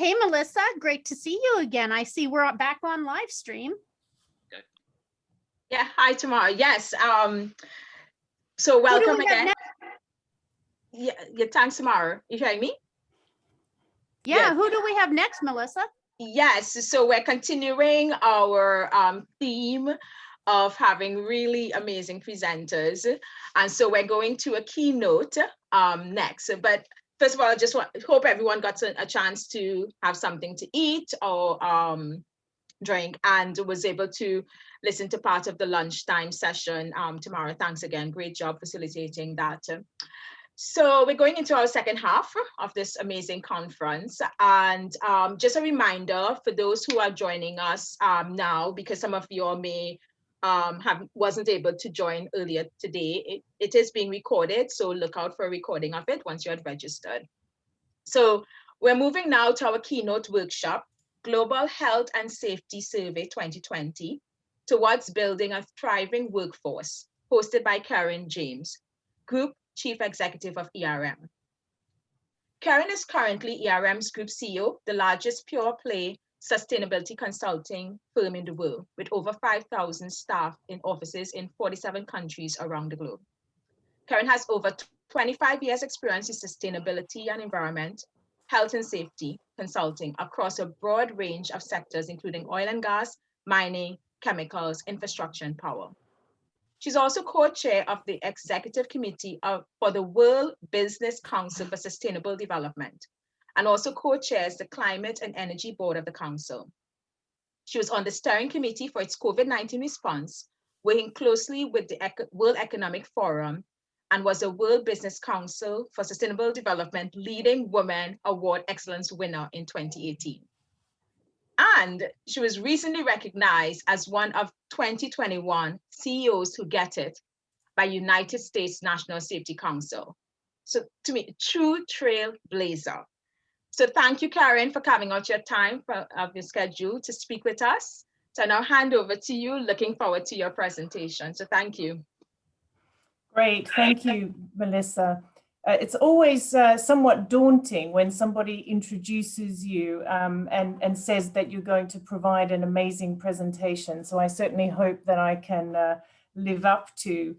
Hey, Melissa, great to see you again. I see we're back on live stream. Yeah, hi, Tamara. Yes. So welcome again. Yeah, thanks, Tamara. You hearing me? Yeah, who do we have next, Melissa? Yes, so we're continuing our theme of having really amazing presenters. And so we're going to a keynote next. But first of all, I just hope everyone got a chance to have something to eat or drink and was able to listen to part of the lunchtime session. Tamara, thanks again. Great job facilitating that. So we're going into our second half of this amazing conference. And just a reminder for those who are joining us now, because some of you all may wasn't able to join earlier today, it is being recorded. So look out for a recording of it once you had registered. So we're moving now to our keynote workshop, Global Health and Safety Survey 2020, Towards Building a Thriving Workforce, hosted by Karen James, Group Chief Executive of ERM. Karen is currently ERM's Group CEO, the largest pure play sustainability consulting firm in the world, with over 5,000 staff in offices in 47 countries around the globe. Karen has over 25 years experience in sustainability and environment, health and safety consulting across a broad range of sectors, including oil and gas, mining, chemicals, infrastructure, and power. She's also co-chair of the Executive Committee for the World Business Council for Sustainable Development, and also co-chairs the Climate and Energy Board of the Council. She was on the steering committee for its COVID-19 response, working closely with the World Economic Forum, and was a World Business Council for Sustainable Development Leading Women Award Excellence winner in 2018. And she was recently recognized as one of 2021 CEOs Who Get It by United States National Safety Council. So to me, true trailblazer. So thank you, Karen, for carving out your time of your schedule to speak with us. So I now hand over to you, looking forward to your presentation. So thank you. Great, thank you, Melissa. It's always somewhat daunting when somebody introduces you and says that you're going to provide an amazing presentation. So I certainly hope that I can live up to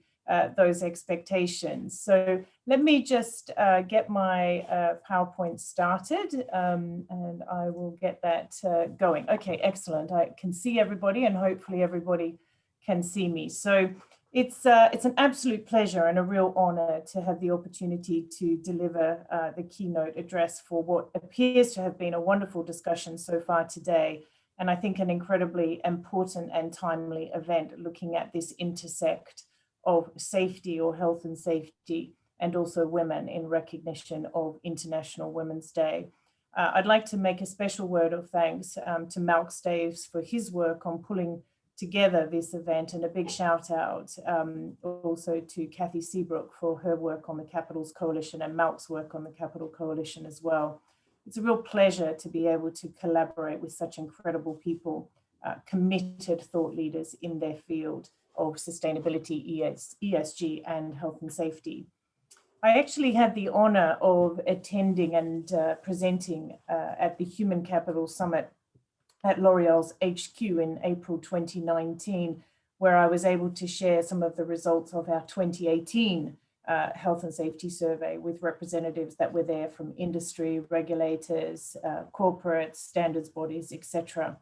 those expectations. So let me just get my PowerPoint started and I will get that going. Okay, excellent. I can see everybody and hopefully everybody can see me. So it's an absolute pleasure and a real honor to have the opportunity to deliver the keynote address for what appears to have been a wonderful discussion so far today. And I think an incredibly important and timely event looking at this intersect of safety or health and safety and also women in recognition of International Women's Day. I'd like to make a special word of thanks to Malk Staves for his work on pulling together this event, and a big shout out also to Kathy Seabrook for her work on the Capitals Coalition and Malk's work on the Capital Coalition as well. It's a real pleasure to be able to collaborate with such incredible people, committed thought leaders in their field of sustainability, ESG and health and safety. I actually had the honor of attending and presenting at the Human Capital Summit at L'Oreal's HQ in April 2019, where I was able to share some of the results of our 2018 health and safety survey with representatives that were there from industry, regulators, corporates, standards bodies, etc.,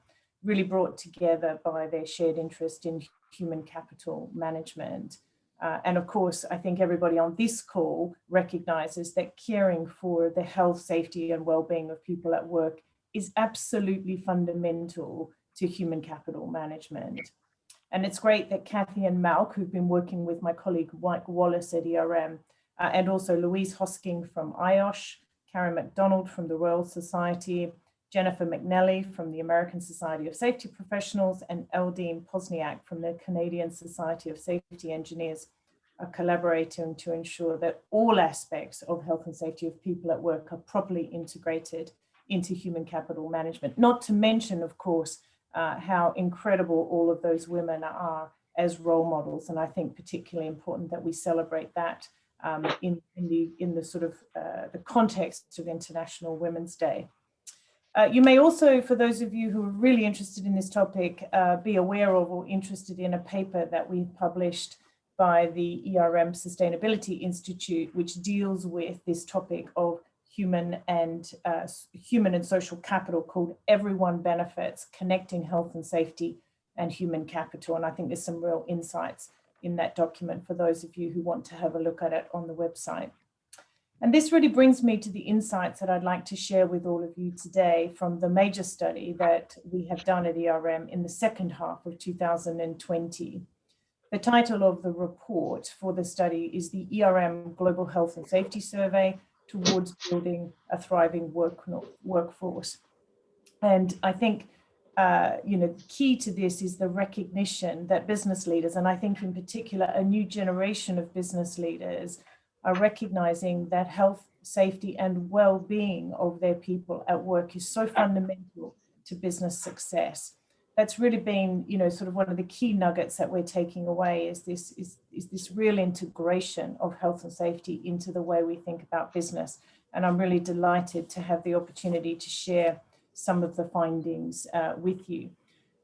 really brought together by their shared interest in human capital management. And of course, I think everybody on this call recognizes that caring for the health, safety, and well-being of people at work is absolutely fundamental to human capital management. And it's great that Kathy and Malk, who've been working with my colleague Mike Wallace at ERM, and also Louise Hosking from IOSH, Karen MacDonald from the Royal Society, Jennifer McNally from the American Society of Safety Professionals, and Eldine Pozniak from the Canadian Society of Safety Engineers are collaborating to ensure that all aspects of health and safety of people at work are properly integrated into human capital management. Not to mention, of course, how incredible all of those women are as role models. And I think particularly important that we celebrate that in the sort of the context of International Women's Day. You may also, for those of you who are really interested in this topic, be aware of or interested in a paper that we've published by the ERM Sustainability Institute, which deals with this topic of human and social capital, called Everyone Benefits: Connecting Health and Safety and Human Capital. And I think there's some real insights in that document for those of you who want to have a look at it on the website. And this really brings me to the insights that I'd like to share with all of you today from the major study that we have done at ERM in the second half of 2020. The title of the report for the study is the ERM Global Health and Safety Survey Towards Building a Thriving Workforce. And I think the key to this is the recognition that business leaders, and I think in particular a new generation of business leaders, are recognizing that health, safety, and well-being of their people at work is so fundamental to business success. That's really been, sort of one of the key nuggets that we're taking away is this real integration of health and safety into the way we think about business. And I'm really delighted to have the opportunity to share some of the findings with you.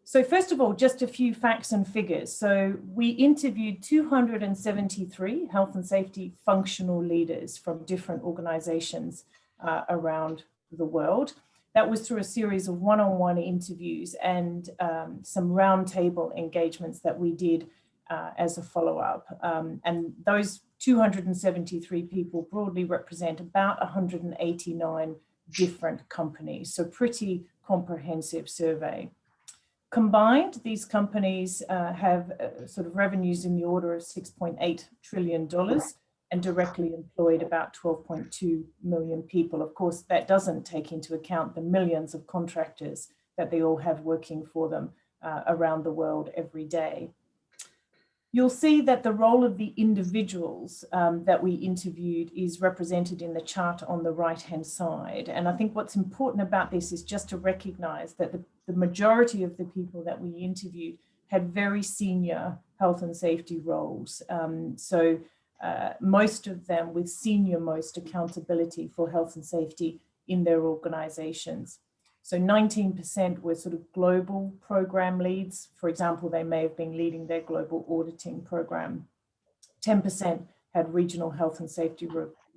So first of all, just a few facts and figures. So we interviewed 273 health and safety functional leaders from different organizations around the world. That was through a series of one-on-one interviews and some roundtable engagements that we did as a follow-up. And those 273 people broadly represent about 189 different companies. So pretty comprehensive survey. Combined, these companies have sort of revenues in the order of $6.8 trillion and directly employed about 12.2 million people. Of course, that doesn't take into account the millions of contractors that they all have working for them around the world every day. You'll see that the role of the individuals that we interviewed is represented in the chart on the right-hand side. And I think what's important about this is just to recognize that the majority of the people that we interviewed had very senior health and safety roles. Most of them with senior most accountability for health and safety in their organizations. So 19% were sort of global program leads. For example, they may have been leading their global auditing program. 10% had regional health and safety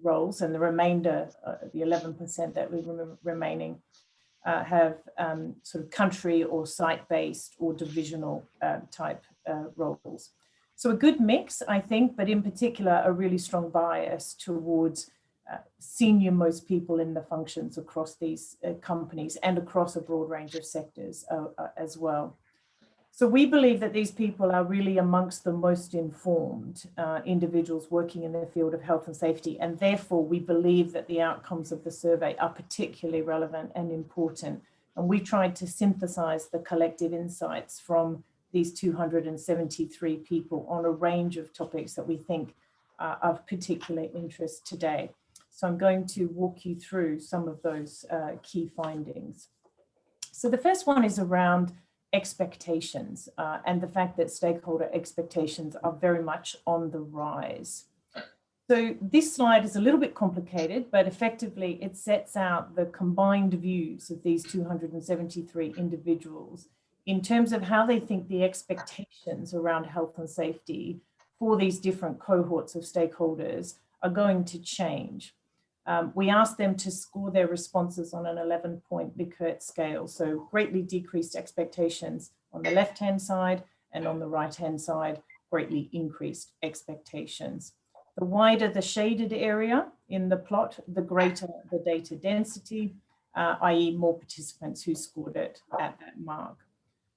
roles, and the remainder, the 11% that were remaining, have sort of country or site-based or divisional type roles. So a good mix, I think, but in particular, a really strong bias towards senior most people in the functions across these companies and across a broad range of sectors as well. So we believe that these people are really amongst the most informed individuals working in the field of health and safety, and therefore we believe that the outcomes of the survey are particularly relevant and important. And we tried to synthesize the collective insights from these 273 people on a range of topics that we think are of particular interest today. So I'm going to walk you through some of those key findings. So the first one is around expectations and the fact that stakeholder expectations are very much on the rise. So this slide is a little bit complicated, but effectively it sets out the combined views of these 273 individuals in terms of how they think the expectations around health and safety for these different cohorts of stakeholders are going to change. We asked them to score their responses on an 11-point Likert scale, so greatly decreased expectations on the left-hand side, and on the right-hand side, greatly increased expectations. The wider the shaded area in the plot, the greater the data density, i.e. more participants who scored it at that mark.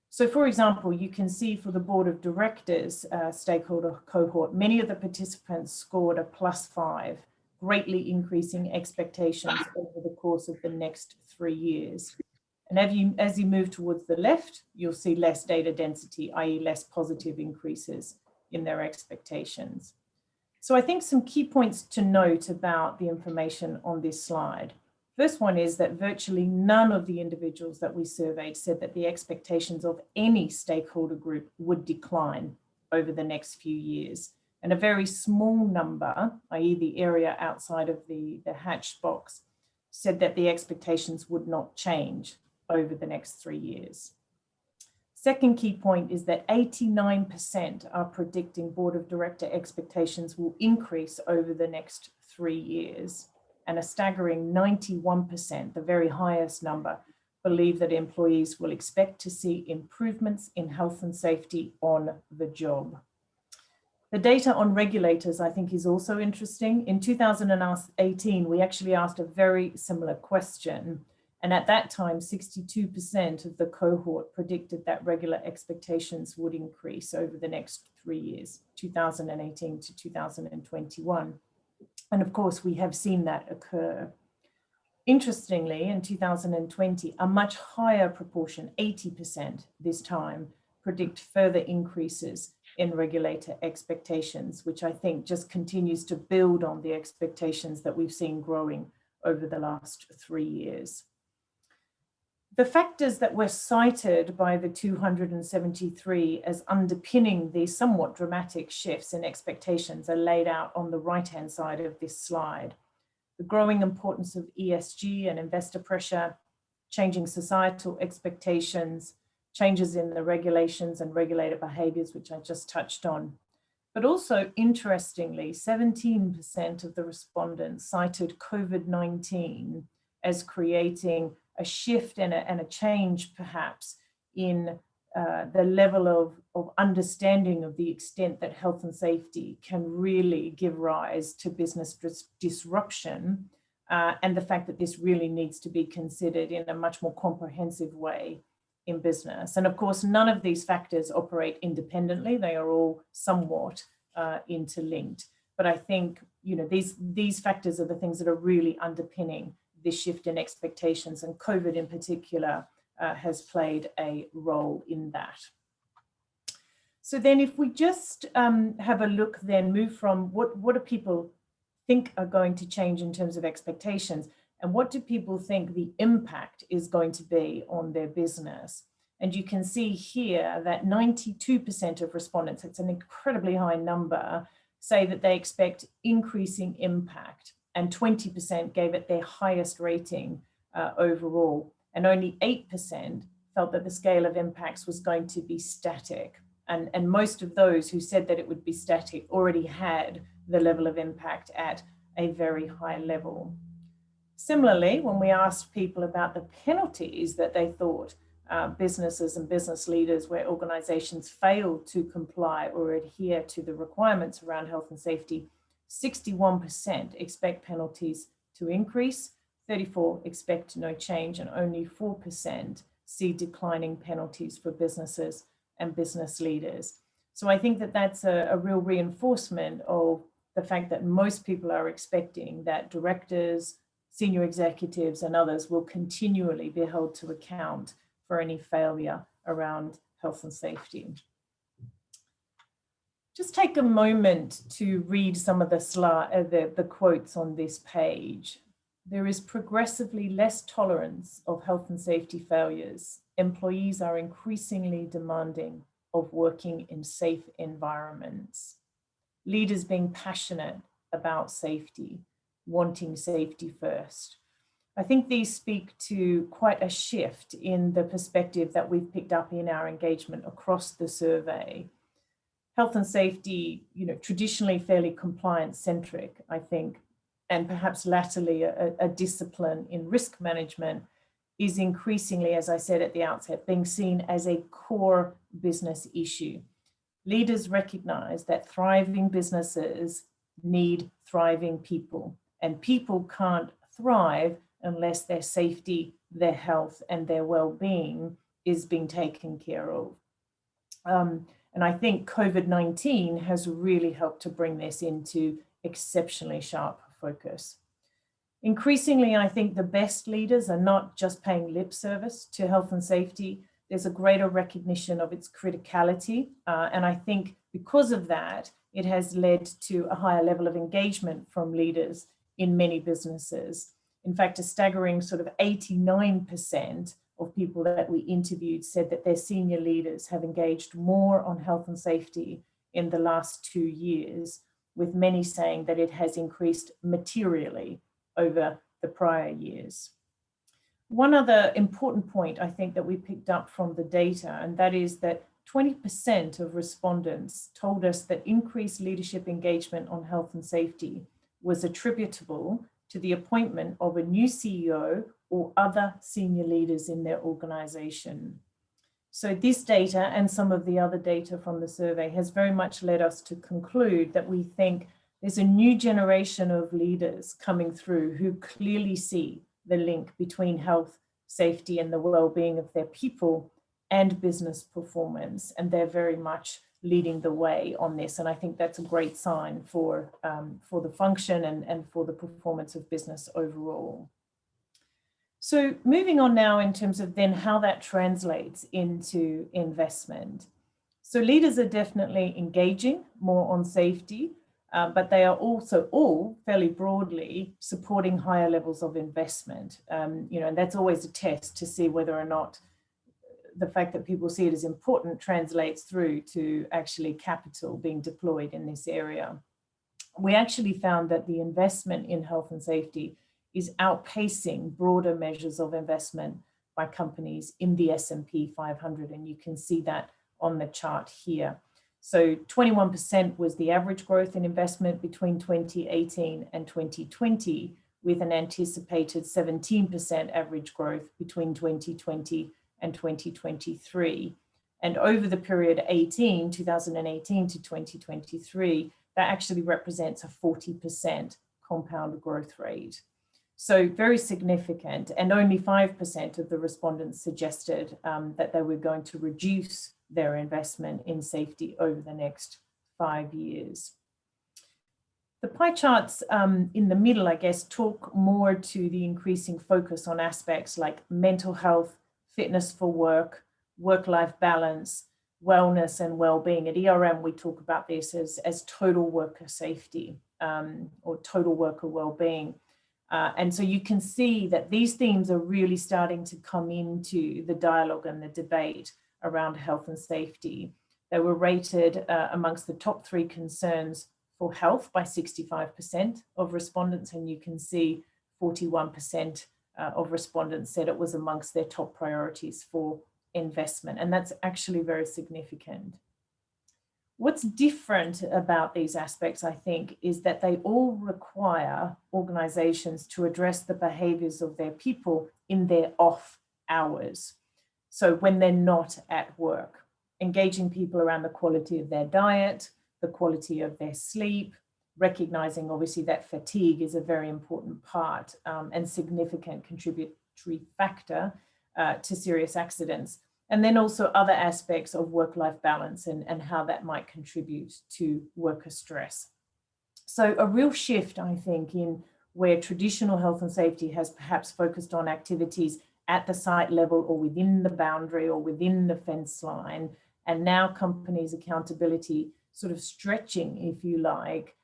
So for example, you can see for the board of directors stakeholder cohort, many of the participants scored a +5, greatly increasing expectations over the course of the next 3 years. And as you move towards the left, you'll see less data density, i.e. less positive increases in their expectations. So I think some key points to note about the information on this slide. First one is that virtually none of the individuals that we surveyed said that the expectations of any stakeholder group would decline over the next few years. And a very small number, i.e. the area outside of the hatched box, said that the expectations would not change over the next 3 years. Second key point is that 89% are predicting board of director expectations will increase over the next 3 years. And a staggering 91%, the very highest number, believe that employees will expect to see improvements in health and safety on the job. The data on regulators, I think, is also interesting. In 2018, we actually asked a very similar question. And at that time, 62% of the cohort predicted that regular expectations would increase over the next 3 years, 2018 to 2021. And of course, we have seen that occur. Interestingly, in 2020, a much higher proportion, 80% this time, predict further increases in regulator expectations, which I think just continues to build on the expectations that we've seen growing over the last 3 years. The factors that were cited by the 273 as underpinning these somewhat dramatic shifts in expectations are laid out on the right-hand side of this slide. The growing importance of ESG and investor pressure, changing societal expectations, changes in the regulations and regulator behaviors, which I just touched on. But also, interestingly, 17% of the respondents cited COVID-19 as creating a shift and a change, perhaps, in the level of understanding of the extent that health and safety can really give rise to business disruption, and the fact that this really needs to be considered in a much more comprehensive way in business. And of course, none of these factors operate independently. They are all somewhat interlinked. But I think, you know, these factors are the things that are really underpinning this shift in expectations, and COVID in particular has played a role in that. So then if we just have a look, then move from what do people think are going to change in terms of expectations, and what do people think the impact is going to be on their business? And you can see here that 92% of respondents, it's an incredibly high number, say that they expect increasing impact, and 20% gave it their highest rating overall. And only 8% felt that the scale of impacts was going to be static. And most of those who said that it would be static already had the level of impact at a very high level. Similarly, when we asked people about the penalties that they thought businesses and business leaders where organizations fail to comply or adhere to the requirements around health and safety, 61% expect penalties to increase, 34% expect no change, and only 4% see declining penalties for businesses and business leaders. So I think that that's a real reinforcement of the fact that most people are expecting that directors, senior executives, and others will continually be held to account for any failure around health and safety. Just take a moment to read some of the quotes on this page. There is progressively less tolerance of health and safety failures. Employees are increasingly demanding of working in safe environments. Leaders being passionate about safety, wanting safety first. I think these speak to quite a shift in the perspective that we've picked up in our engagement across the survey. Health and safety, you know, traditionally fairly compliance-centric, I think, and perhaps latterly a discipline in risk management, is increasingly, as I said at the outset, being seen as a core business issue. Leaders recognize that thriving businesses need thriving people, and people can't thrive unless their safety, their health, and their well-being is being taken care of. And I think COVID-19 has really helped to bring this into exceptionally sharp focus. Increasingly, I think the best leaders are not just paying lip service to health and safety. There's a greater recognition of its criticality. And I think because of that, it has led to a higher level of engagement from leaders in many businesses. In fact, a staggering sort of 89% of people that we interviewed said that their senior leaders have engaged more on health and safety in the last 2 years, with many saying that it has increased materially over the prior years. One other important point I think that we picked up from the data, and that is that 20% of respondents told us that increased leadership engagement on health and safety was attributable to the appointment of a new CEO or other senior leaders in their organization. So this data and some of the other data from the survey has very much led us to conclude that we think there's a new generation of leaders coming through who clearly see the link between health, safety, and the well-being of their people and business performance. And they're very much leading the way on this. And I think that's a great sign for the function and for the performance of business overall. So moving on now in terms of then how that translates into investment. So leaders are definitely engaging more on safety, but they are also all fairly broadly supporting higher levels of investment. And that's always a test to see whether or not the fact that people see it as important translates through to actually capital being deployed in this area. We actually found that the investment in health and safety is outpacing broader measures of investment by companies in the S&P 500, and you can see that on the chart here. So 21% was the average growth in investment between 2018 and 2020, with an anticipated 17% average growth between 2020 and 2023. And over the period 2018 to 2023, that actually represents a 40% compound growth rate. So very significant, and only 5% of the respondents suggested that they were going to reduce their investment in safety over the next 5 years. The pie charts in the middle, I guess, talk more to the increasing focus on aspects like mental health, fitness for work, work-life balance, wellness and well-being. At ERM, we talk about this as total worker safety or total worker well-being. And so you can see that these themes are really starting to come into the dialogue and the debate around health and safety. They were rated amongst the top 3 concerns for health by 65% of respondents, and you can see 41% of respondents said it was amongst their top priorities for investment, and that's actually very significant. What's different about these aspects, I think, is that they all require organizations to address the behaviors of their people in their off hours. So when they're not at work, engaging people around the quality of their diet, the quality of their sleep, recognizing obviously that fatigue is a very important part and significant contributory factor to serious accidents. And then also other aspects of work-life balance and how that might contribute to worker stress. So a real shift, I think, in where traditional health and safety has perhaps focused on activities at the site level or within the boundary or within the fence line, and now companies' accountability sort of stretching, if you like,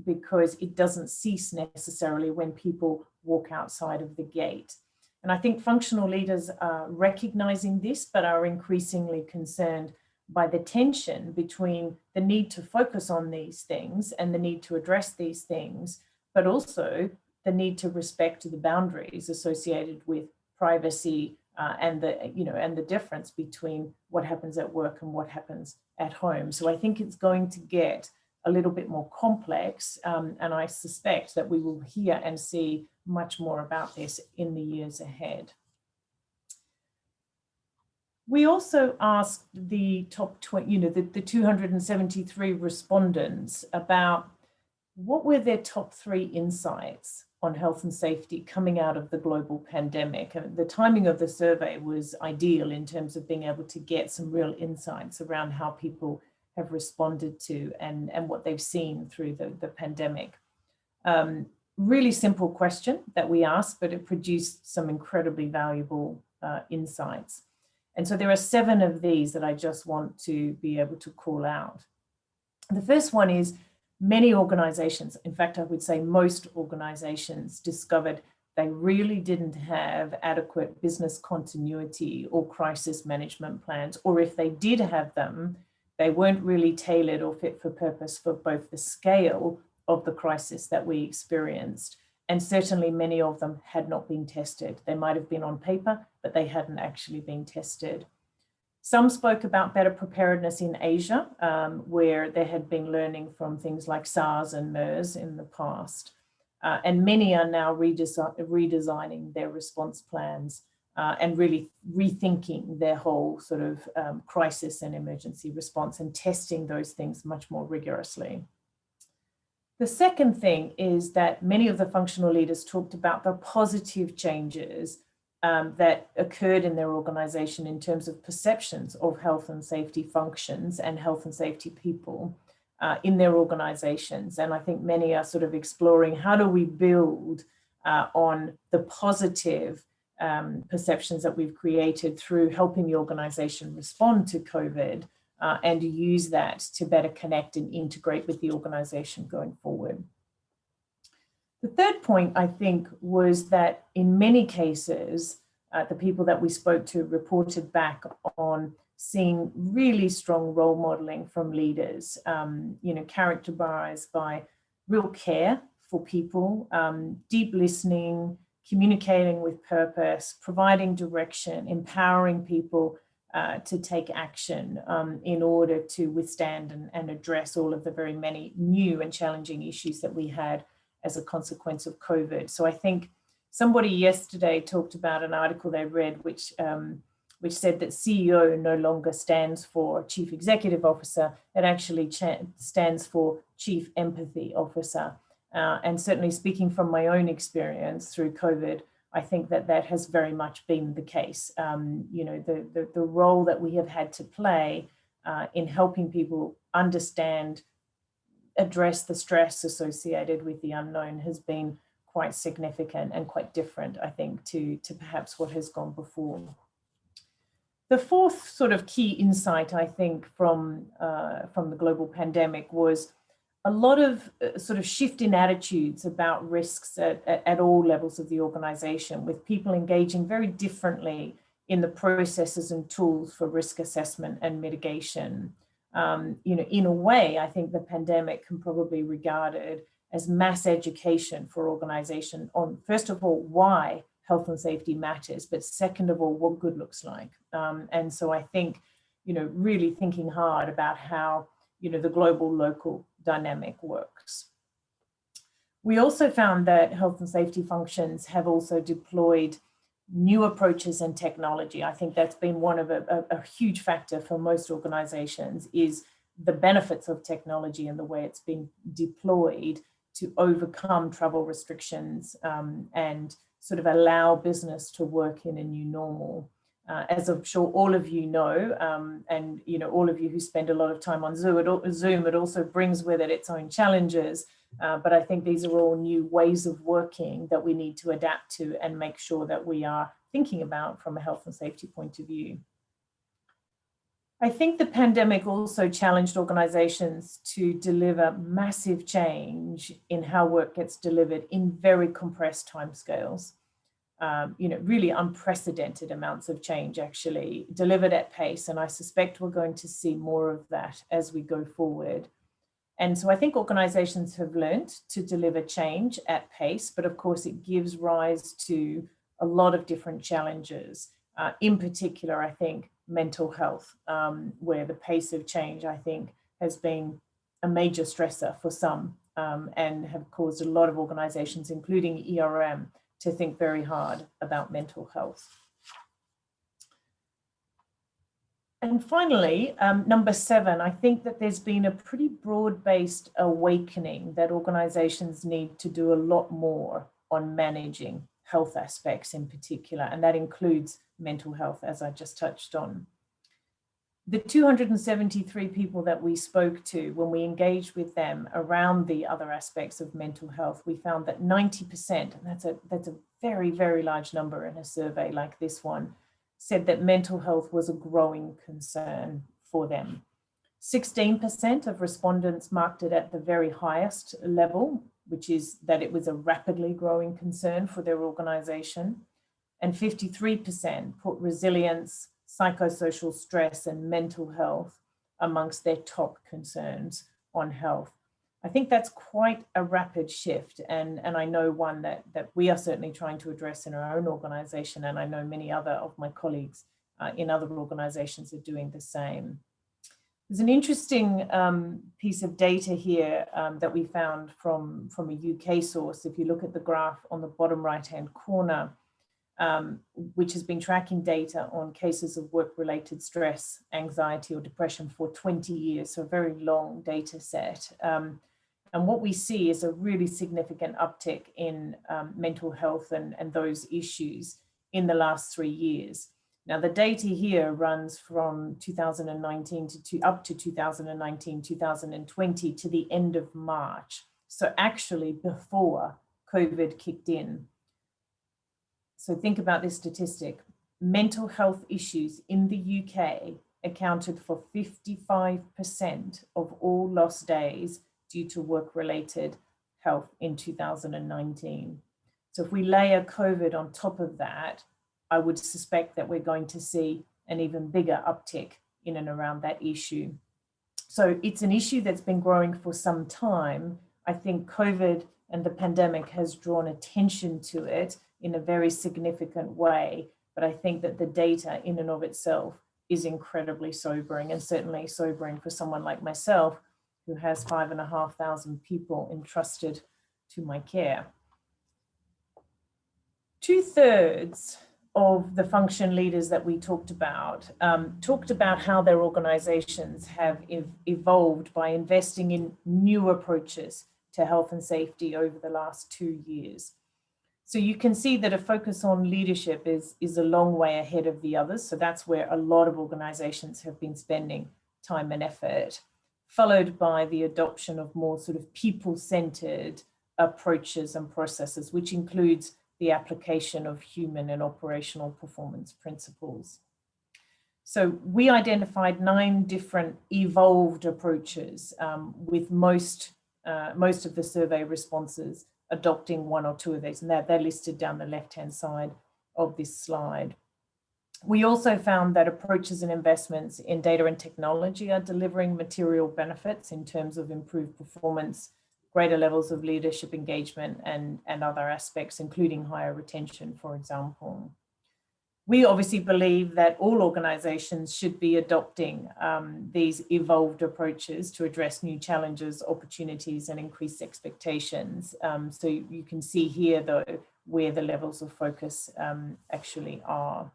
because it doesn't cease necessarily when people walk outside of the gate. And I think functional leaders are recognizing this, but are increasingly concerned by the tension between the need to focus on these things and the need to address these things, but also the need to respect the boundaries associated with privacy and the difference between what happens at work and what happens at home. So I think it's going to get a little bit more complex, and I suspect that we will hear and see much more about this in the years ahead. We also asked the top 20, the 273 respondents about what were their top 3 insights on health and safety coming out of the global pandemic. And the timing of the survey was ideal in terms of being able to get some real insights around how people have responded to and what they've seen through the pandemic. Really simple question that we asked, but it produced some incredibly valuable insights. And so there are 7 of these that I just want to be able to call out. The first one is many organizations, in fact, I would say most organizations, discovered they really didn't have adequate business continuity or crisis management plans, or if they did have them, they weren't really tailored or fit for purpose for both the scale of the crisis that we experienced And certainly many of them had not been tested. They might have been on paper, but they hadn't actually been tested. Some spoke about better preparedness in Asia, where there had been learning from things like SARS and MERS in the past. And many are now redesigning their response plans and really rethinking their whole sort of crisis and emergency response and testing those things much more rigorously. The second thing is that many of the functional leaders talked about the positive changes that occurred in their organization in terms of perceptions of health and safety functions and health and safety people in their organizations. And I think many are sort of exploring how do we build on the positive perceptions that we've created through helping the organization respond to COVID and use that to better connect and integrate with the organization going forward. The third point, I think, was that in many cases, the people that we spoke to reported back on seeing really strong role modeling from leaders, characterized by real care for people, deep listening, communicating with purpose, providing direction, empowering people to take action in order to withstand and address all of the very many new and challenging issues that we had as a consequence of COVID. So I think somebody yesterday talked about an article they read which said that CEO no longer stands for Chief Executive Officer, it actually stands for Chief Empathy Officer. And certainly speaking from my own experience through COVID, I think that that has very much been the case. The role that we have had to play in helping people understand, address the stress associated with the unknown has been quite significant and quite different, I think, to perhaps what has gone before. The fourth sort of key insight, I think, from the global pandemic was a lot of sort of shift in attitudes about risks at all levels of the organization, with people engaging very differently in the processes and tools for risk assessment and mitigation. In a way, I think the pandemic can probably be regarded as mass education for organization on, first of all, why health and safety matters, but second of all, what good looks like. And so I think, really thinking hard about how, the global local dynamic works. We also found that health and safety functions have also deployed new approaches and technology. I think that's been one of a huge factor for most organizations, is the benefits of technology and the way it's been deployed to overcome travel restrictions and sort of allow business to work in a new normal. As I'm sure all of you know, and all of you who spend a lot of time on Zoom, it also brings with it its own challenges. But I think these are all new ways of working that we need to adapt to and make sure that we are thinking about from a health and safety point of view. I think the pandemic also challenged organizations to deliver massive change in how work gets delivered in very compressed timescales. Really unprecedented amounts of change actually delivered at pace. And I suspect we're going to see more of that as we go forward. And so I think organizations have learned to deliver change at pace, but of course it gives rise to a lot of different challenges. In particular, I think mental health, where the pace of change, I think, has been a major stressor for some and have caused a lot of organizations, including ERM, to think very hard about mental health. And finally, number 7, I think that there's been a pretty broad-based awakening that organizations need to do a lot more on managing health aspects in particular, and that includes mental health, as I just touched on. The 273 people that we spoke to, when we engaged with them around the other aspects of mental health, we found that 90%, and that's a very, very large number in a survey like this one, said that mental health was a growing concern for them. 16% of respondents marked it at the very highest level, which is that it was a rapidly growing concern for their organization. And 53% put resilience, psychosocial stress, and mental health amongst their top concerns on health. I think that's quite a rapid shift, and I know one that we are certainly trying to address in our own organization, and I know many other of my colleagues in other organizations are doing the same. There's an interesting piece of data here that we found from a UK source. If you look at the graph on the bottom right-hand corner, which has been tracking data on cases of work-related stress, anxiety, or depression for 20 years, so a very long data set. And what we see is a really significant uptick in mental health and those issues in the last 3 years. Now, the data here runs from 2019 up to 2019, 2020 to the end of March. So actually before COVID kicked in. So think about this statistic. Mental health issues in the UK accounted for 55% of all lost days due to work-related health in 2019. So if we layer COVID on top of that, I would suspect that we're going to see an even bigger uptick in and around that issue. So it's an issue that's been growing for some time. I think COVID and the pandemic has drawn attention to it in a very significant way, but I think that the data in and of itself is incredibly sobering, and certainly sobering for someone like myself who has 5,500 people entrusted to my care. 2/3 of the function leaders that we talked about how their organizations have evolved by investing in new approaches to health and safety over the last 2 years. So you can see that a focus on leadership is a long way ahead of the others. So that's where a lot of organizations have been spending time and effort, followed by the adoption of more sort of people-centered approaches and processes, which includes the application of human and operational performance principles. So we identified 9 different evolved approaches, with most of the survey responses adopting 1 or 2 of these, and they're listed down the left-hand side of this slide. We also found that approaches and investments in data and technology are delivering material benefits in terms of improved performance, greater levels of leadership engagement, and other aspects, including higher retention, for example. We obviously believe that all organizations should be adopting these evolved approaches to address new challenges, opportunities, and increased expectations. So you can see here, though, where the levels of focus actually are.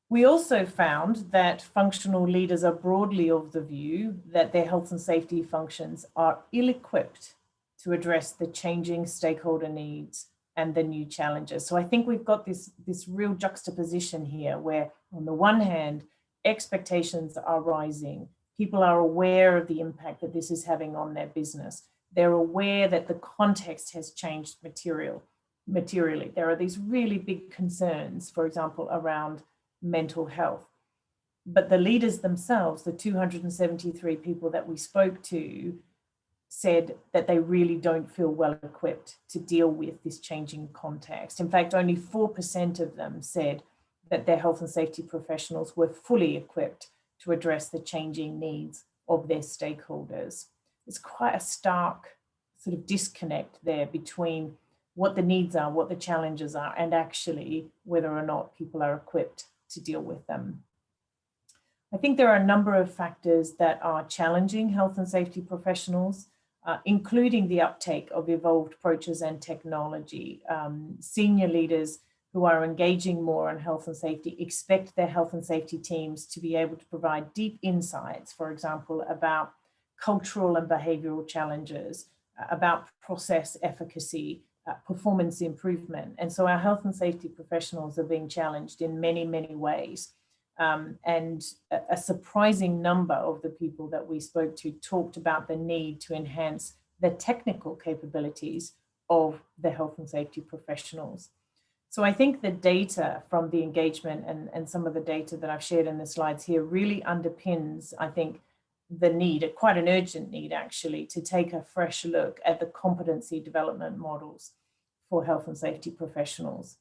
We also found that functional leaders are broadly of the view that their health and safety functions are ill-equipped to address the changing stakeholder needs and the new challenges. So I think we've got this real juxtaposition here where, on the one hand, expectations are rising. People are aware of the impact that this is having on their business. They're aware that the context has changed materially. There are these really big concerns, for example, around mental health. But the leaders themselves, the 273 people that we spoke to, said that they really don't feel well equipped to deal with this changing context. In fact, only 4% of them said that their health and safety professionals were fully equipped to address the changing needs of their stakeholders. It's quite a stark sort of disconnect there between what the needs are, what the challenges are, and actually whether or not people are equipped to deal with them. I think there are a number of factors that are challenging health and safety professionals, including the uptake of evolved approaches and technology. Senior leaders who are engaging more on health and safety expect their health and safety teams to be able to provide deep insights, for example, about cultural and behavioral challenges, about process efficacy, performance improvement. And so our health and safety professionals are being challenged in many, many ways. And a surprising number of the people that we spoke to talked about the need to enhance the technical capabilities of the health and safety professionals. So I think the data from the engagement and some of the data that I've shared in the slides here really underpins, I think, the need, quite an urgent need actually, to take a fresh look at the competency development models for health and safety professionals.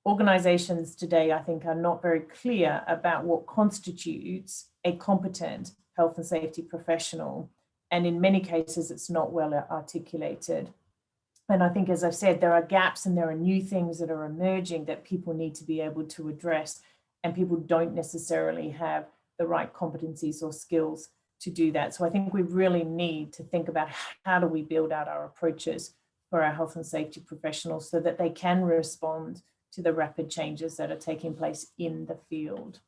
Organizations today, I think, are not very clear about what constitutes a competent health and safety professional. And in many cases, it's not well articulated. And I think, as I've said, there are gaps and there are new things that are emerging that people need to be able to address, and people don't necessarily have the right competencies or skills to do that. So I think we really need to think about how do we build out our approaches for our health and safety professionals so that they can respond to the rapid changes that are taking place in the field.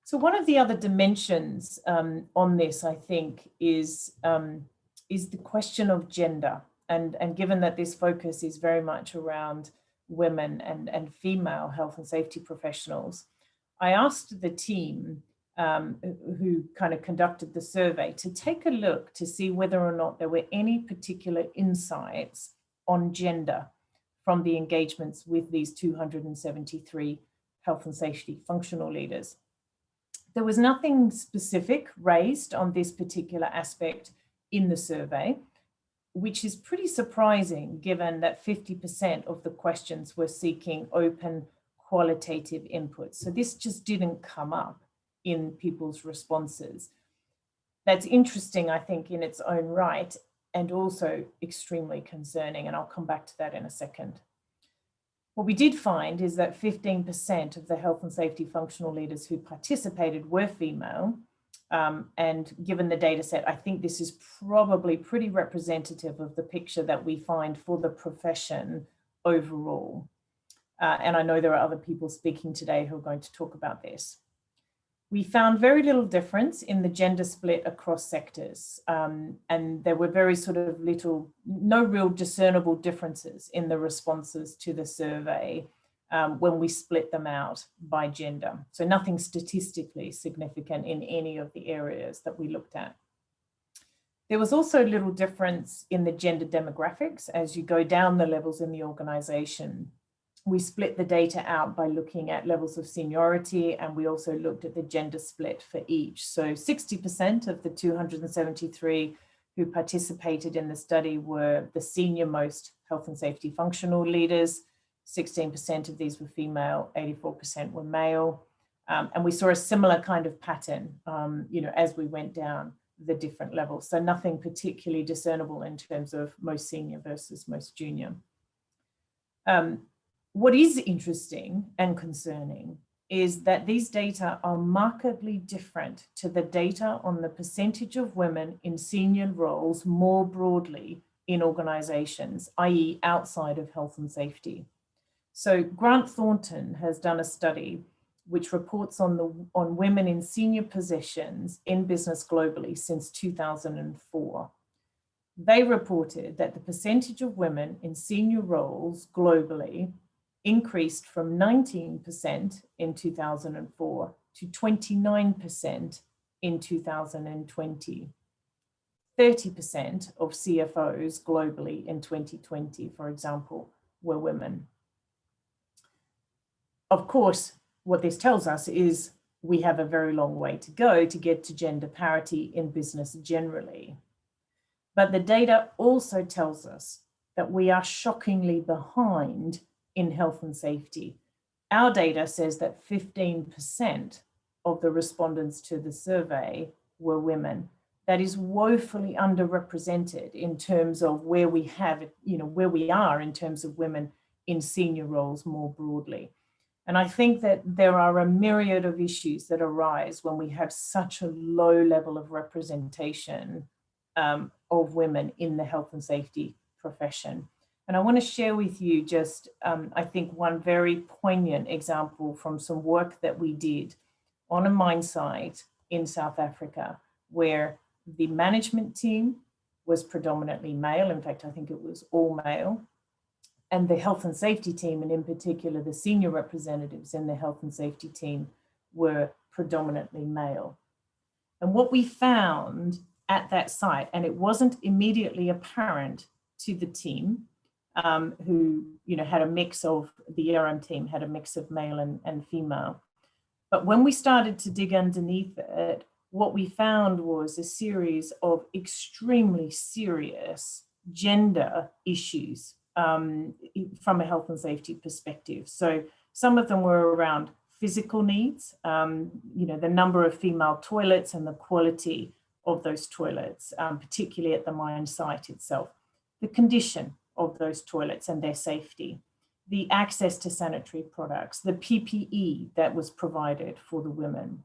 So one of the other dimensions on this, I think, is the question of gender. And given that this focus is very much around women and female health and safety professionals, I asked the team who kind of conducted the survey to take a look to see whether or not there were any particular insights on gender from the engagements with these 273 health and safety functional leaders. There was nothing specific raised on this particular aspect in the survey, which is pretty surprising given that 50% of the questions were seeking open qualitative input. So this just didn't come up in people's responses. That's interesting, I think, in its own right, and also extremely concerning, and I'll come back to that in a second. What we did find is that 15% of the health and safety functional leaders who participated were female. And given the data set, I think this is probably pretty representative of the picture that we find for the profession overall. And I know there are other people speaking today who are going to talk about this. We found very little difference in the gender split across sectors. And there were very sort of no real discernible differences in the responses to the survey when we split them out by gender. So nothing statistically significant in any of the areas that we looked at. There was also little difference in the gender demographics as you go down the levels in the organization. We split the data out by looking at levels of seniority, and we also looked at the gender split for each. So 60% of the 273 who participated in the study were the senior most health and safety functional leaders. 16% of these were female, 84% were male. And we saw a similar kind of pattern, as we went down the different levels. So nothing particularly discernible in terms of most senior versus most junior. What is interesting and concerning is that these data are markedly different to the data on the percentage of women in senior roles more broadly in organizations, i.e. outside of health and safety. So Grant Thornton has done a study which reports on women in senior positions in business globally since 2004. They reported that the percentage of women in senior roles globally increased from 19% in 2004 to 29% in 2020. 30% of CFOs globally in 2020, for example, were women. Of course, what this tells us is we have a very long way to go to get to gender parity in business generally. But the data also tells us that we are shockingly behind in health and safety. Our data says that 15% of the respondents to the survey were women. That is woefully underrepresented in terms of where we have, where we are in terms of women in senior roles more broadly. And I think that there are a myriad of issues that arise when we have such a low level of representation of women in the health and safety profession. And I want to share with you just, I think, one very poignant example from some work that we did on a mine site in South Africa, where the management team was predominantly male. In fact, I think it was all male. And the health and safety team, and in particular, the senior representatives in the health and safety team, were predominantly male. And what we found at that site, and it wasn't immediately apparent to the team, who had a mix of, the ERM team had a mix of male and female. But when we started to dig underneath it, what we found was a series of extremely serious gender issues from a health and safety perspective. So some of them were around physical needs, the number of female toilets and the quality of those toilets, particularly at the mine site itself, the condition of those toilets and their safety, the access to sanitary products, the PPE that was provided for the women.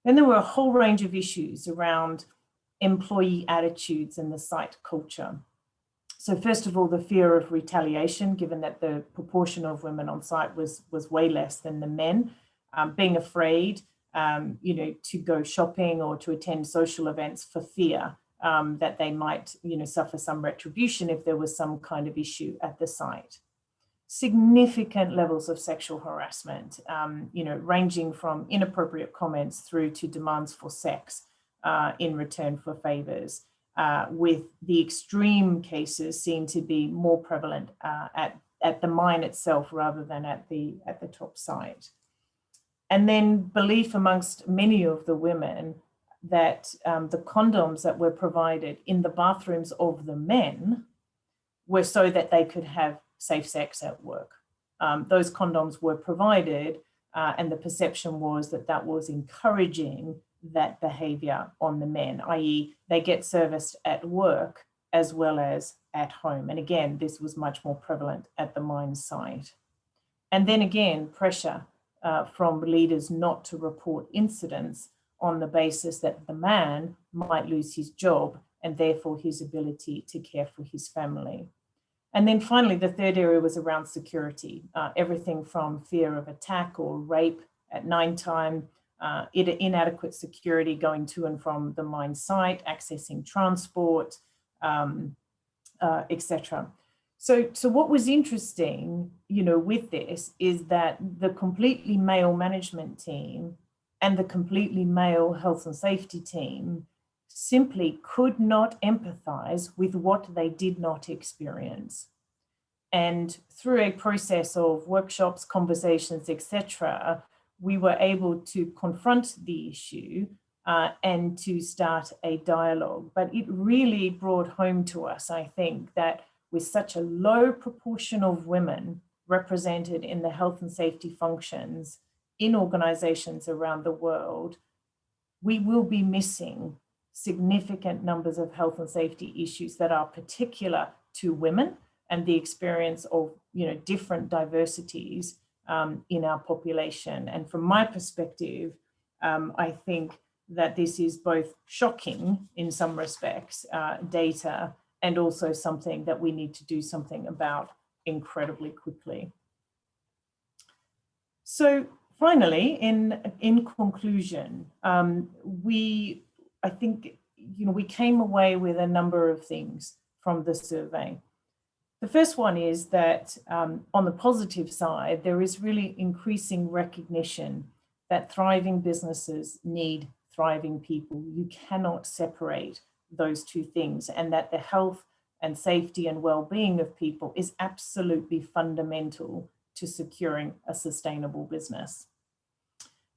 Then there were a whole range of issues around employee attitudes and the site culture. So first of all, the fear of retaliation, given that the proportion of women on site was way less than the men, being afraid, to go shopping or to attend social events for fear that they might, suffer some retribution if there was some kind of issue at the site. Significant levels of sexual harassment, ranging from inappropriate comments through to demands for sex in return for favors, with the extreme cases seen to be more prevalent at the mine itself rather than at the top site. And then belief amongst many of the women that the condoms that were provided in the bathrooms of the men were so that they could have safe sex at work. Those condoms were provided and the perception was that that was encouraging that behavior on the men, i.e. they get serviced at work as well as at home. And again, this was much more prevalent at the mine site. And then again, pressure from leaders not to report incidents on the basis that the man might lose his job and therefore his ability to care for his family. And then finally, the third area was around security, everything from fear of attack or rape at night time, inadequate security going to and from the mine site, accessing transport, etc. So what was interesting, with this is that the completely male management team and the completely male health and safety team simply could not empathize with what they did not experience. And through a process of workshops, conversations, etc., we were able to confront the issue and to start a dialogue. But it really brought home to us, I think, that with such a low proportion of women represented in the health and safety functions in organizations around the world, we will be missing significant numbers of health and safety issues that are particular to women and the experience of different diversities in our population. And from my perspective, I think that this is both shocking in some respects, data, and also something that we need to do something about incredibly quickly. So finally, in conclusion, we came away with a number of things from the survey. The first one is that on the positive side, there is really increasing recognition that thriving businesses need thriving people. You cannot separate those two things, and that the health and safety and well-being of people is absolutely fundamental to securing a sustainable business.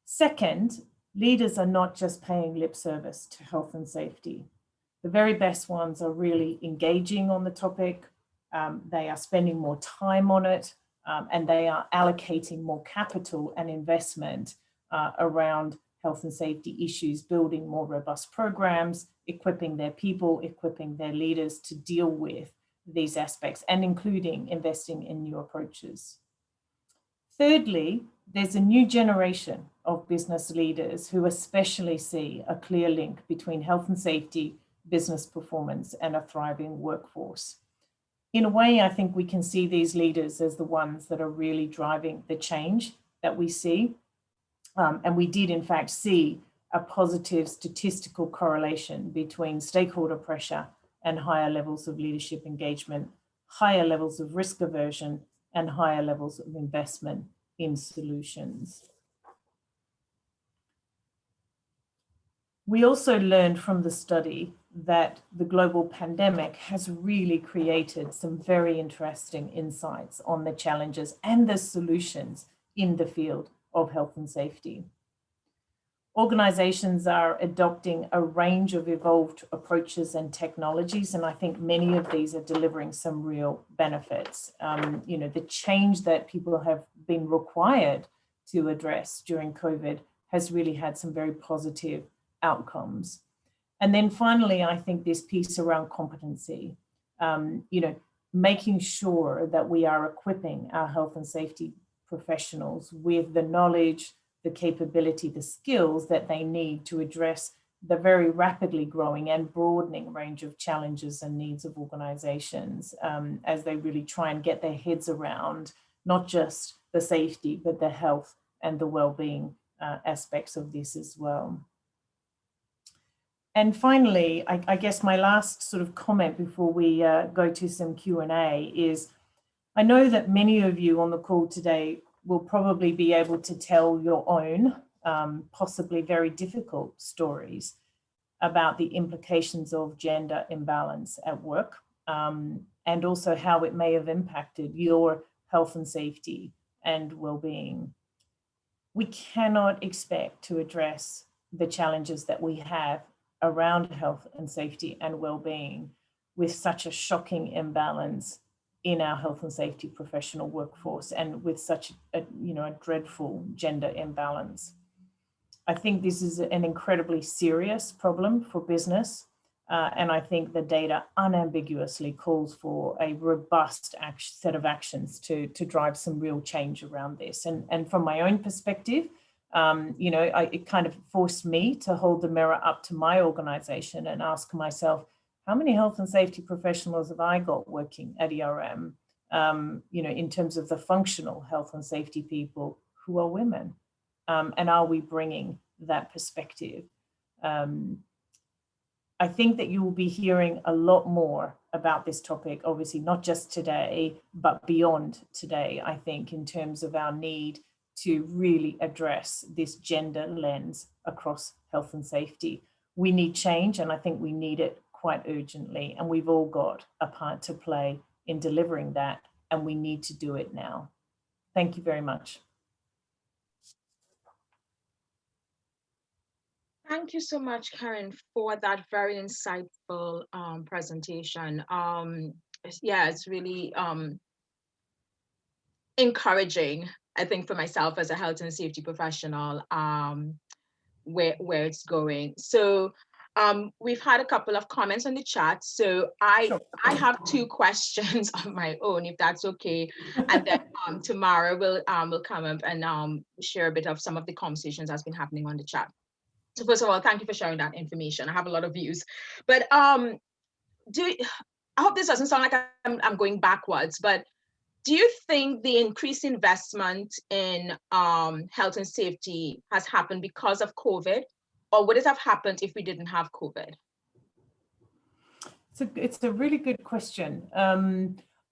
Second, leaders are not just paying lip service to health and safety. The very best ones are really engaging on the topic. They are spending more time on it, and they are allocating more capital and investment around health and safety issues, building more robust programs, equipping their people, equipping their leaders to deal with these aspects, and including investing in new approaches. Thirdly, there's a new generation of business leaders who especially see a clear link between health and safety, business performance, and a thriving workforce. In a way, I think we can see these leaders as the ones that are really driving the change that we see. And we did, in fact, see a positive statistical correlation between stakeholder pressure and higher levels of leadership engagement, higher levels of risk aversion, and higher levels of investment in solutions. We also learned from the study that the global pandemic has really created some very interesting insights on the challenges and the solutions in the field of health and safety. Organizations are adopting a range of evolved approaches and technologies, and I think many of these are delivering some real benefits. The change that people have been required to address during COVID has really had some very positive outcomes. And then finally, I think this piece around competency, making sure that we are equipping our health and safety professionals with the knowledge, the capability, the skills that they need to address the very rapidly growing and broadening range of challenges and needs of organizations as they really try and get their heads around not just the safety, but the health and the well-being aspects of this as well. And finally, I guess my last sort of comment before we go to some Q&A is, I know that many of you on the call today will probably be able to tell your own, possibly very difficult stories about the implications of gender imbalance at work, and also how it may have impacted your health and safety and well-being. We cannot expect to address the challenges that we have around health and safety and well-being with such a shocking imbalance in our health and safety professional workforce, and with such a dreadful gender imbalance. I think this is an incredibly serious problem for business, and I think the data unambiguously calls for a robust set of actions to drive some real change around this. And from my own perspective, it kind of forced me to hold the mirror up to my organization and ask myself, how many health and safety professionals have I got working at ERM, in terms of the functional health and safety people who are women? And are we bringing that perspective? I think that you will be hearing a lot more about this topic, obviously not just today, but beyond today, I think, in terms of our need to really address this gender lens across health and safety. We need change, and I think we need it quite urgently, and we've all got a part to play in delivering that, and we need to do it now. Thank you very much. Thank you so much, Karen, for that very insightful presentation. Yeah, it's really encouraging, I think, for myself as a health and safety professional, where it's going. So we've had a couple of comments on the chat. So I have two questions of my own, if that's okay. And then Tamara will come up and share a bit of some of the conversations that's been happening on the chat. So first of all, thank you for sharing that information. I have a lot of views, but I hope this doesn't sound like I'm going backwards, but do you think the increased investment in health and safety has happened because of COVID, or would it have happened if we didn't have COVID? It's a really good question.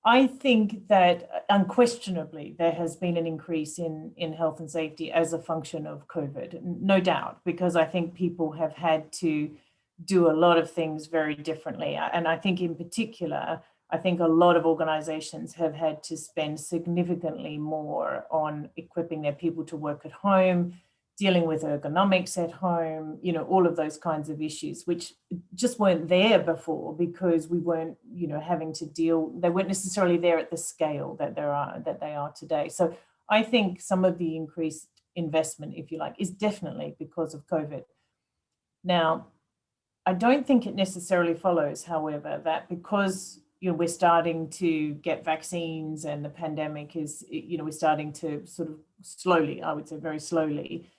I think that unquestionably there has been an increase in health and safety as a function of COVID, no doubt, because I think people have had to do a lot of things very differently. And I think in particular, I think a lot of organizations have had to spend significantly more on equipping their people to work at home, dealing with ergonomics at home, all of those kinds of issues, which just weren't there before because we weren't, having to deal, they weren't necessarily there at the scale that they are today. So I think some of the increased investment, if you like, is definitely because of COVID. Now, I don't think it necessarily follows, however, that because we're starting to get vaccines and the pandemic is, we're starting to sort of slowly, I would say very slowly,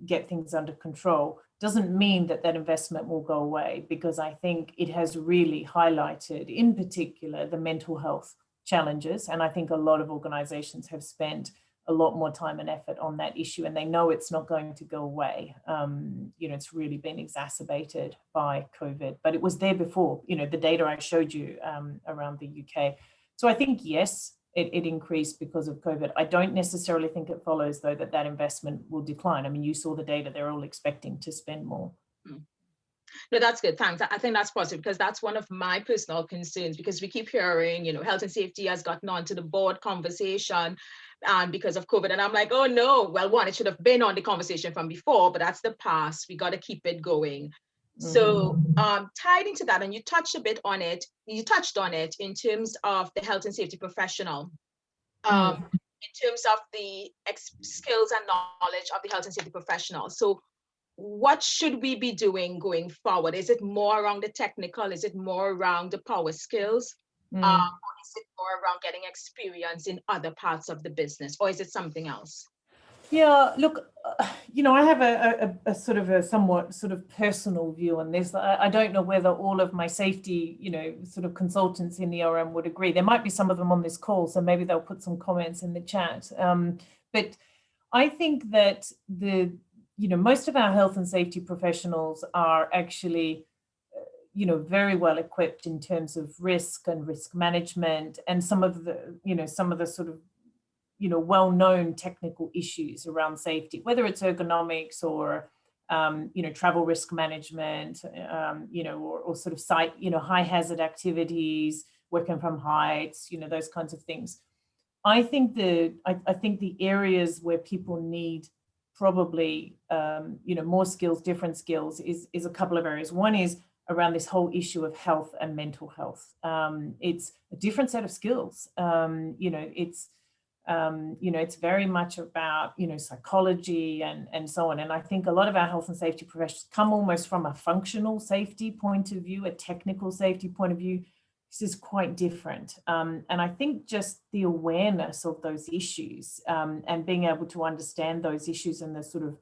get things under control, doesn't mean that investment will go away, because I think it has really highlighted, in particular, the mental health challenges. And I think a lot of organizations have spent a lot more time and effort on that issue, and they know it's not going to go away. It's really been exacerbated by COVID, but it was there before, the data I showed you around the UK. So I think, yes, it increased because of COVID. I don't necessarily think it follows, though, that investment will decline. I mean, you saw the data, they're all expecting to spend more. No, that's good. Thanks. I think that's positive, because that's one of my personal concerns, because we keep hearing, health and safety has gotten onto the board conversation because of COVID. And I'm like, oh no, well, one, it should have been on the conversation from before, but that's the past. We got to keep it going. So tied into that, and you touched on it in terms of the health and safety professional, in terms of the skills and knowledge of the health and safety professional. So what should we be doing going forward? Is it more around the technical? Is it more around the power skills? Or is it more around getting experience in other parts of the business? Or is it something else? Yeah, look, I have a sort of a somewhat sort of personal view on this. I don't know whether all of my safety, sort of consultants in the ERM would agree. There might be some of them on this call, so maybe they'll put some comments in the chat. But I think that most of our health and safety professionals are actually, very well equipped in terms of risk and risk management, and some of the sort of well-known technical issues around safety, whether it's ergonomics or travel risk management, or sort of site, high hazard activities, working from heights, those kinds of things. I think the areas where people need probably more skills, different skills, is a couple of areas. One is around this whole issue of health and mental health. It's a different set of skills. It's very much about, psychology and so on. And I think a lot of our health and safety professionals come almost from a functional safety point of view, a technical safety point of view. This is quite different. And I think just the awareness of those issues and being able to understand those issues and the sort of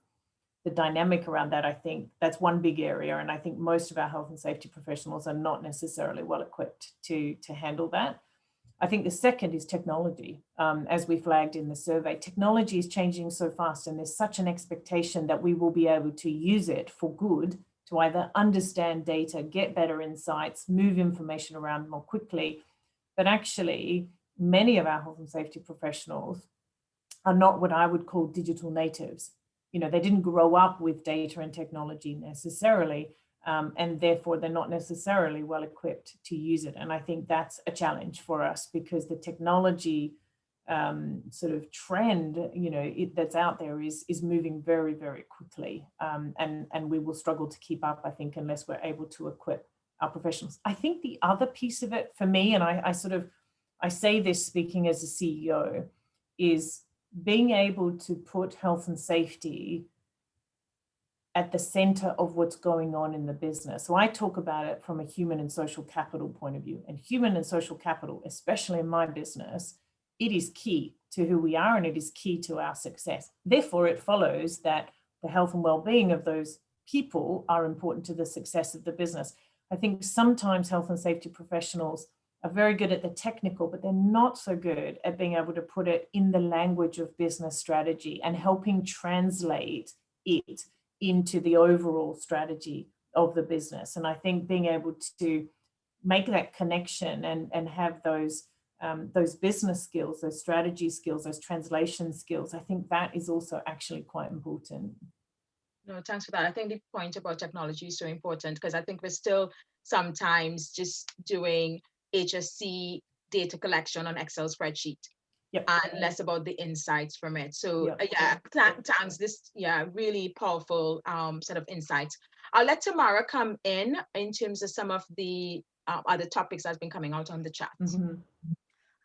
the dynamic around that, I think that's one big area. And I think most of our health and safety professionals are not necessarily well equipped to handle that. I think the second is technology. As we flagged in the survey, technology is changing so fast, and there's such an expectation that we will be able to use it for good to either understand data, get better insights, move information around more quickly. But actually, many of our health and safety professionals are not what I would call digital natives. They didn't grow up with data and technology necessarily. And therefore they're not necessarily well equipped to use it. And I think that's a challenge for us, because the technology sort of trend, that's out there is moving very, very quickly. And we will struggle to keep up, I think, unless we're able to equip our professionals. I think the other piece of it for me, and I say this speaking as a CEO, is being able to put health and safety at the center of what's going on in the business. So I talk about it from a human and social capital point of view. And human and social capital, especially in my business, it is key to who we are, and it is key to our success. Therefore, it follows that the health and well-being of those people are important to the success of the business. I think sometimes health and safety professionals are very good at the technical, but they're not so good at being able to put it in the language of business strategy and helping translate it into the overall strategy of the business. And I think being able to make that connection and have those business skills, those strategy skills, those translation skills, I think that is also actually quite important. No, thanks for that. I think the point about technology is so important, because I think we're still sometimes just doing HSC data collection on Excel spreadsheet. Yep. And less about the insights from it. So thanks. This really powerful set of insights. I'll let Tamara come in terms of some of the other topics that's been coming out on the chat. Mm-hmm.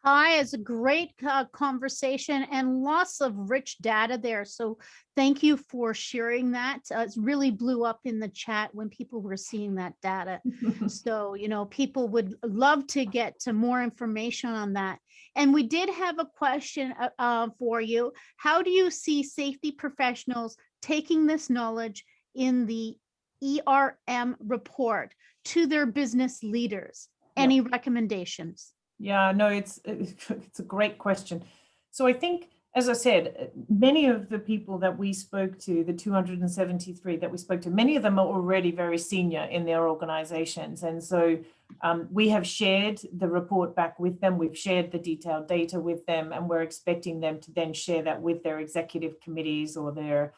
Hi, it's a great conversation and lots of rich data there. So thank you for sharing that. It really blew up in the chat when people were seeing that data. So, people would love to get to more information on that. And we did have a question for you. How do you see safety professionals taking this knowledge in the ERM report to their business leaders? Any recommendations? Yeah, no, it's a great question. So I think, as I said, many of the people that we spoke to, the 273 that we spoke to, many of them are already very senior in their organizations. And so we have shared the report back with them. We've shared the detailed data with them, and we're expecting them to then share that with their executive committees or their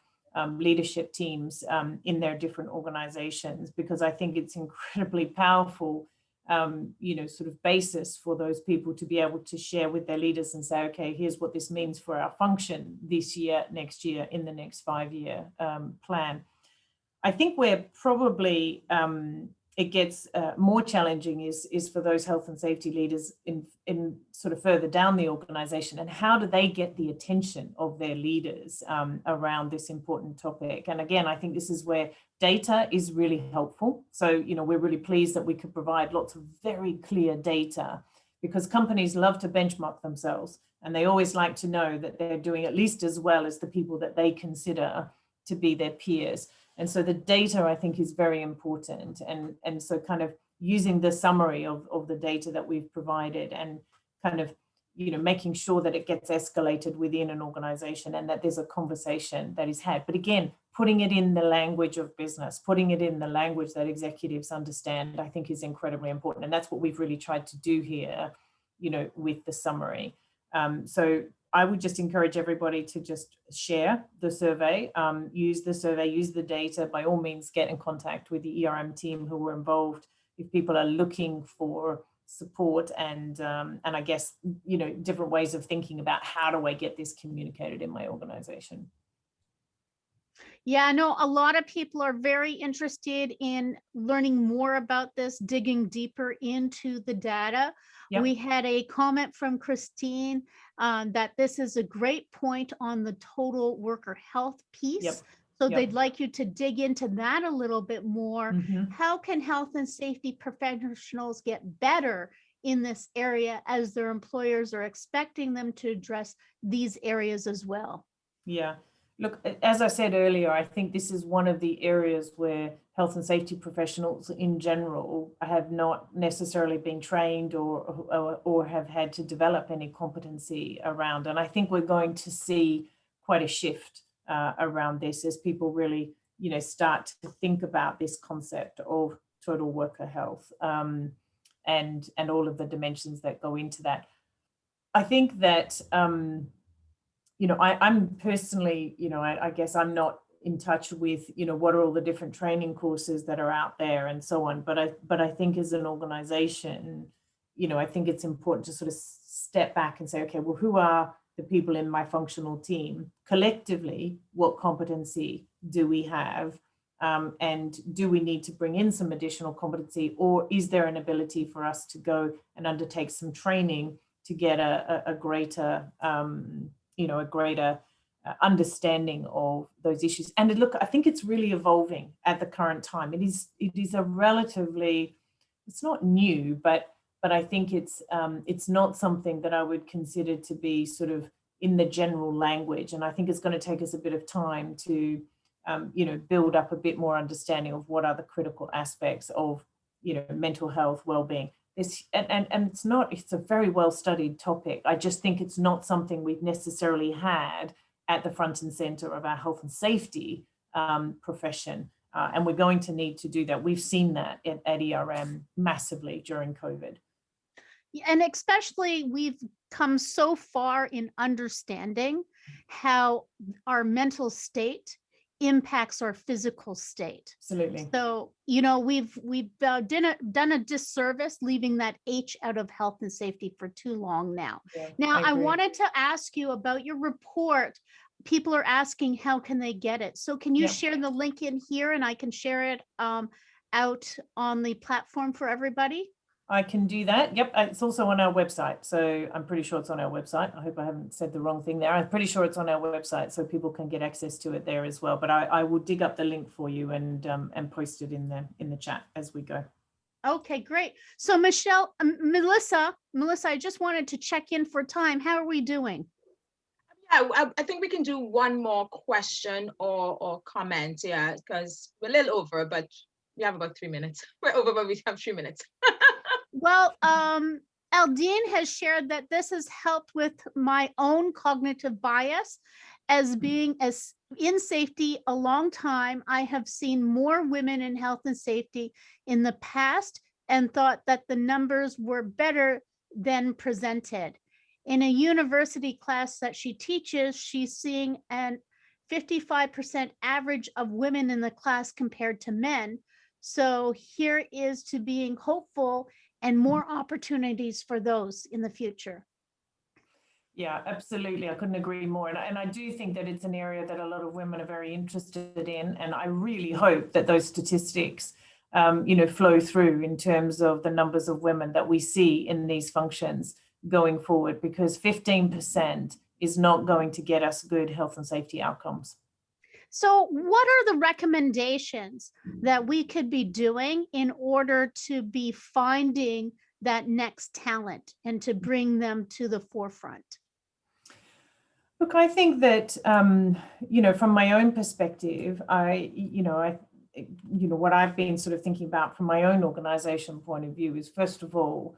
leadership teams in their different organizations, because I think it's incredibly powerful sort of basis for those people to be able to share with their leaders and say, okay, here's what this means for our function this year, next year, in the next 5-year plan. I think we're probably it gets more challenging is for those health and safety leaders in sort of further down the organization, and how do they get the attention of their leaders around this important topic. And again, I think this is where data is really helpful. So, you know, we're really pleased that we could provide lots of very clear data, because companies love to benchmark themselves, and they always like to know that they're doing at least as well as the people that they consider to be their peers. And so the data, I think, is very important. And so kind of using the summary of the data that we've provided, and kind of, you know, making sure that it gets escalated within an organization, and that there's a conversation that is had. But again, putting it in the language of business, putting it in the language that executives understand, I think is incredibly important. And that's what we've really tried to do here, you know, with the summary. So I would just encourage everybody to just share the survey, use the data. By all means, get in contact with the ERM team who were involved if people are looking for support, and I guess, you know, different ways of thinking about how do I get this communicated in my organization. Yeah, I know a lot of people are very interested in learning more about this, digging deeper into the data. Yep. We had a comment from Christine that this is a great point on the total worker health piece. Yep. So Yep. they'd like you to dig into that a little bit more. Mm-hmm. How can health and safety professionals get better in this area, as their employers are expecting them to address these areas as well? Yeah. Look, as I said earlier, I think this is one of the areas where health and safety professionals in general have not necessarily been trained or have had to develop any competency around. And I think we're going to see quite a shift around this as people really, you know, start to think about this concept of total worker health and all of the dimensions that go into that. I think that you know, I'm personally, you know, I guess I'm not in touch with, you know, what are all the different training courses that are out there and so on. But I think as an organization, you know, I think it's important to sort of step back and say, okay, well, who are the people in my functional team? Collectively, what competency do we have? And do we need to bring in some additional competency, or is there an ability for us to go and undertake some training to get a greater you know, a greater understanding of those issues? And look, I think it's really evolving at the current time. It is a relatively, it's not new, but I think it's not something that I would consider to be sort of in the general language. And I think it's going to take us a bit of time to, you know, build up a bit more understanding of what are the critical aspects of, you know, mental health, well-being. It's a very well studied topic. I just think it's not something we've necessarily had at the front and center of our health and safety profession. And we're going to need to do that. We've seen that at ERM massively during COVID. And especially we've come so far in understanding how our mental state impacts our physical state. Absolutely. So, you know, we've done a disservice leaving that H out of health and safety for too long now. Yeah, Now, I agree. wanted to ask you about your report. People are asking, how can they get it? So can you Yeah. share the link in here, and I can share it out on the platform for everybody? I can do that. Yep. It's also on our website. So I'm pretty sure it's on our website. I hope I haven't said the wrong thing there. I'm pretty sure it's on our website, so people can get access to it there as well. But I will dig up the link for you and post it in the chat as we go. Okay, great. So Melissa, I just wanted to check in for time. How are we doing? Yeah, I think we can do one more question or comment, yeah, because we're a little over, but we have about 3 minutes. We're over, but we have 3 minutes. Well, Aldine has shared that this has helped with my own cognitive bias as being as in safety a long time. I have seen more women in health and safety in the past and thought that the numbers were better than presented. In a university class that she teaches, she's seeing an 55% average of women in the class compared to men. So here is to being hopeful and more opportunities for those in the future. Yeah, absolutely. I couldn't agree more. And I do think that it's an area that a lot of women are very interested in. And I really hope that those statistics flow through in terms of the numbers of women that we see in these functions going forward, because 15% is not going to get us good health and safety outcomes. So what are the recommendations that we could be doing in order to be finding that next talent and to bring them to the forefront? Look, I think that, from my own perspective, what I've been sort of thinking about from my own organization point of view is, first of all,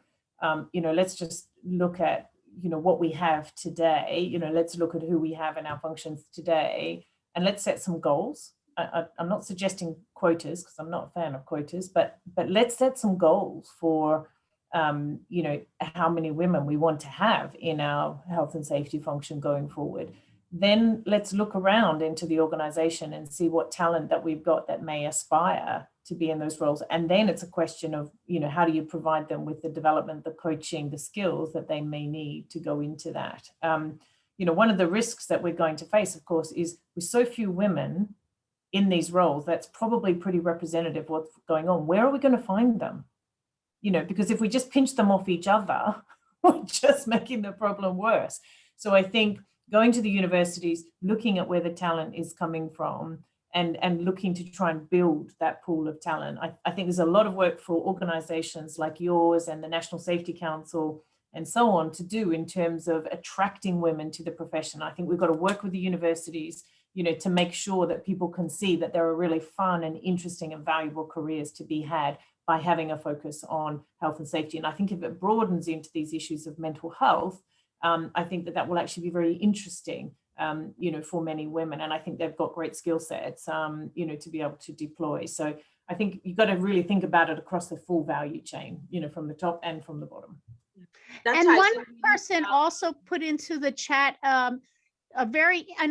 let's just look at, what we have today. Let's look at who we have in our functions today, and let's set some goals. I'm not suggesting quotas, because I'm not a fan of quotas, but let's set some goals for, how many women we want to have in our health and safety function going forward. Then let's look around into the organization and see what talent that we've got that may aspire to be in those roles. And then it's a question of, how do you provide them with the development, the coaching, the skills that they may need to go into that. One of the risks that we're going to face, of course, is with so few women in these roles, that's probably pretty representative of what's going on. Where are we going to find them? Because if we just pinch them off each other, we're just making the problem worse. So I think going to the universities, looking at where the talent is coming from, and looking to try and build that pool of talent. I think there's a lot of work for organizations like yours and the National Safety Council and so on to do in terms of attracting women to the profession. I think we've got to work with the universities, to make sure that people can see that there are really fun and interesting and valuable careers to be had by having a focus on health and safety. And I think if it broadens into these issues of mental health, I think that will actually be very interesting, for many women. And I think they've got great skill sets, to be able to deploy. So I think you've got to really think about it across the full value chain, from the top and from the bottom. And one person also put into the chat and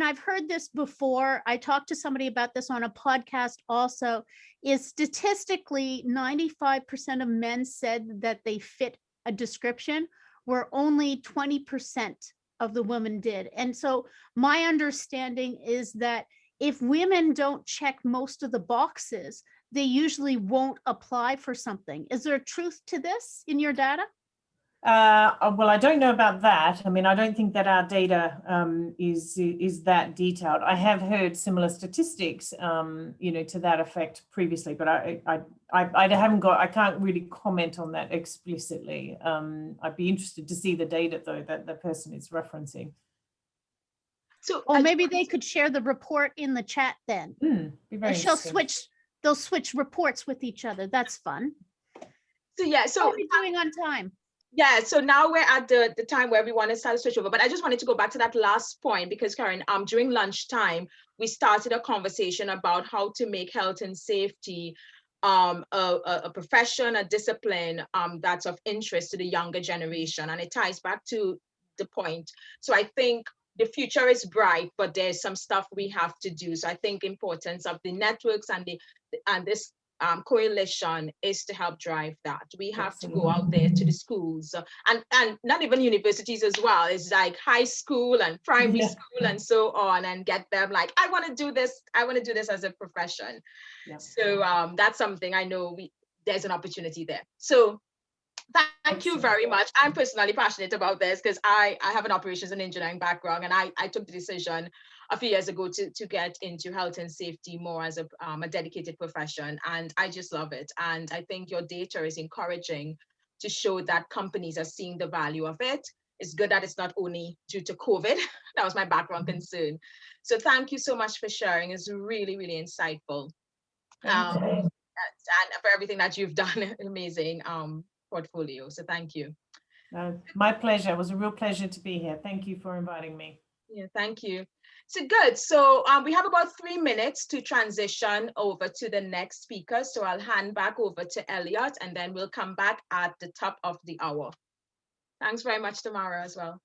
I've heard this before, I talked to somebody about this on a podcast also, is statistically 95% of men said that they fit a description, where only 20% of the women did. And so my understanding is that if women don't check most of the boxes, they usually won't apply for something. Is there truth to this in your data? Well, I don't know about that. I mean, I don't think that our data is that detailed. I have heard similar statistics, to that effect previously, but I can't really comment on that explicitly. I'd be interested to see the data though that the person is referencing. So, or maybe they could share the report in the chat then. Be very They'll switch reports with each other. That's fun. So yeah, How are we doing on time? Yeah, so now we're at the time where we want to start to switch over. But I just wanted to go back to that last point because, Karen, during lunchtime, we started a conversation about how to make health and safety a profession, a discipline that's of interest to the younger generation. And it ties back to the point. So I think the future is bright, but there's some stuff we have to do. So I think importance of the networks and this coalition is to help drive that. We have to go out there to the schools and not even universities as well. It's like high school and primary school and so on, and get them like, I want to do this. I want to do this as a profession. Yeah. So that's something I know there's an opportunity there. So thank you very much. I'm personally passionate about this because I have an operations and engineering background, and I took the decision a few years ago to get into health and safety more as a dedicated profession, and I just love it. And I think your data is encouraging to show that companies are seeing the value of it. It's good that it's not only due to COVID. That was my background concern. So thank you so much for sharing. It's really, really insightful. And for everything that you've done, amazing portfolio. So thank you. My pleasure. It was a real pleasure to be here. Thank you for inviting me. Yeah, thank you. So good. So we have about 3 minutes to transition over to the next speaker. So I'll hand back over to Elliot, and then we'll come back at the top of the hour. Thanks very much, Tamara, as well.